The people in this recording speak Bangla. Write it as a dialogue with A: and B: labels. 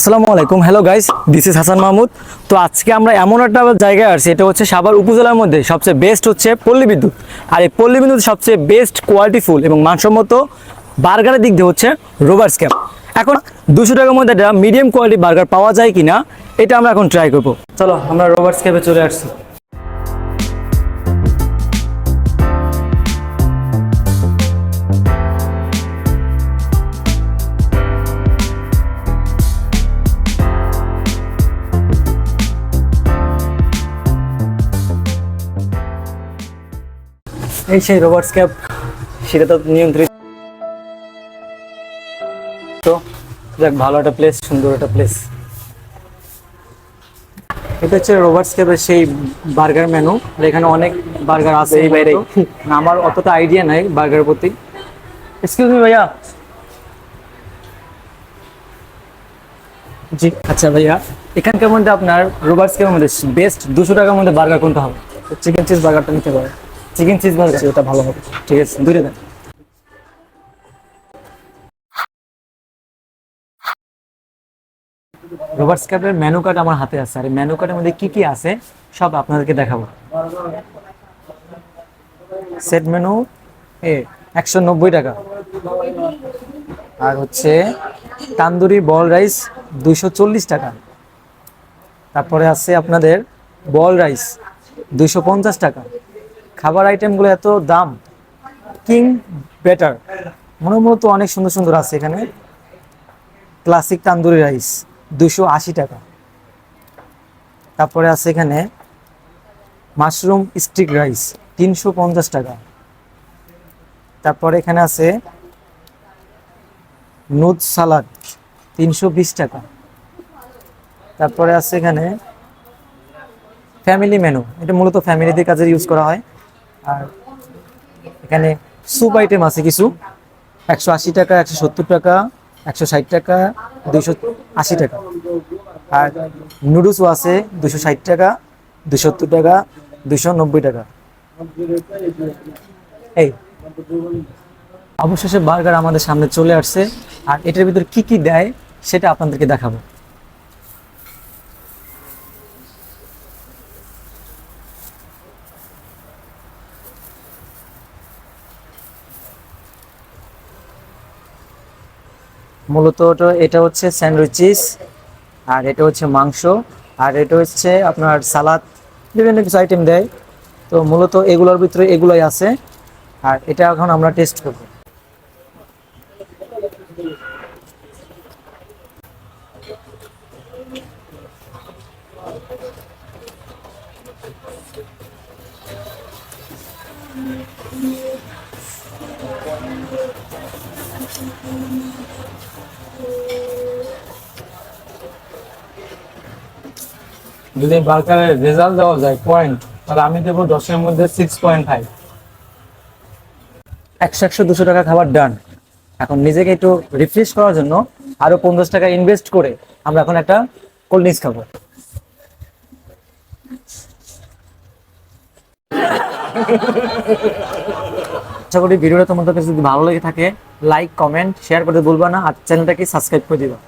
A: আসসালামু আলাইকুম, hello guys, this is Hasan Mahmud. তো আজকে আমরা এমন একটা জায়গায় আসছি, এটা হচ্ছে সাভার উপজেলার মধ্যে সবচেয়ে বেস্ট হচ্ছে পল্লী বিদ্যুৎ। আর এই পল্লী বিদ্যুৎ সবচেয়ে বেস্ট কোয়ালিটিফুল এবং মানসম্মত বার্গারের দিক দিয়ে হচ্ছে রোবার্স ক্যাপ। এখন 200 টাকার মধ্যে একটা মিডিয়াম কোয়ালিটি বার্গার পাওয়া যায় কিনা এটা আমরা এখন ট্রাই করবো। চলো আমরা রোবার্স ক্যাপে চলে আসছি। এই সেই রোবার্স ক্যাপ, সেটা তো নিয়ন্ত্রিত। তো দেখ, ভালো একটা প্লেস, সুন্দর একটা প্লেস। এটা হচ্ছে রোবার্স ক্যাপের সেই বার্গার মেনু। এখানে অনেক বার্গার আছে এই বাইরে। আমার অতটা আইডিয়া নাই বার্গারের প্রতি। এক্সকিউজ মি ভাইয়া। জি আচ্ছা ভাইয়া, এখানকার মধ্যে আপনার রোবার্স ক্যাপের মধ্যে বেস্ট 200 টাকার মধ্যে বার্গার কোনটা হবে? চিকেন চিজ বার্গারটা নিতে পারে। চিকেন চিজ বার্গার, ওটা ভালো হবে। ঠিক আছে, দুইটা দেন। রোবার্স ক্যাপের মেনু কার্ড আমার হাতে আছে, আর এই মেনু কার্ডের মধ্যে কি কি আছে সব আপনাদেরকে দেখাবো। সেট মেনু 190 টাকা। আর হচ্ছে তান্দুরি বল রাইস 240 টাকা। তারপরে আছে আপনাদের বল রাইস 250 টাকা। খাবার আইটেমগুলো এত দাম, কিং বেটার মূলত অনেক সুন্দর সুন্দর আছে এখানে। ক্লাসিক তান্দুরি রাইস 280 টাকা। তারপরে আছে এখানে মাশরুম স্টিক রাইস 350 টাকা। তারপরে এখানে আছে নুড সালাদ 320 টাকা। তারপরে আছে এখানে ফ্যামিলি মেনু, এটা মূলত ফ্যামিলিদের কাজে ইউজ করা হয়। আর এখানে স্যুপ আইটেম আছে কিছু, 180 টাকা, 170 টাকা, 160 টাকা, 280 টাকা। আর নুডলসও আছে 260 টাকা, 270 টাকা, 290 টাকা। এই অবশেষে বার্গার আমাদের সামনে চলে আসছে, আর এটার ভিতরে কি কি দেয় সেটা আপনাদেরকে দেখাবো। মূলত এটা হচ্ছে স্যান্ডউইচিস, আর এটা হচ্ছে মাংস, আর এটা হচ্ছে আপনার সালাদ, বিভিন্ন কিছু আইটেম দেয়। তো মূলত এগুলোর ভিতরে এগুলোই আছে, আর এটা এখন আমরা টেস্ট করব।
B: যদি বার্গারের রেজাল্ট দেওয়া যায় পয়েন্ট, তাহলে আমি দেবো 10-এর মধ্যে 6.5।
A: 100-200 টাকা খাবার ডান। এখন নিজেকে একটু রিফ্রেশ করার জন্য আরো 50 টাকা ইনভেস্ট করে আমরা এখন একটা কোল্ড ড্রিঙ্কস খাবো। আশা করি ভিডিওটা তোমাদের কাছে যদি ভালো লেগে থাকে লাইক, কমেন্ট, শেয়ার করতে ভুলবা না, আর চ্যানেলটাকে সাবস্ক্রাইব করে দিবা।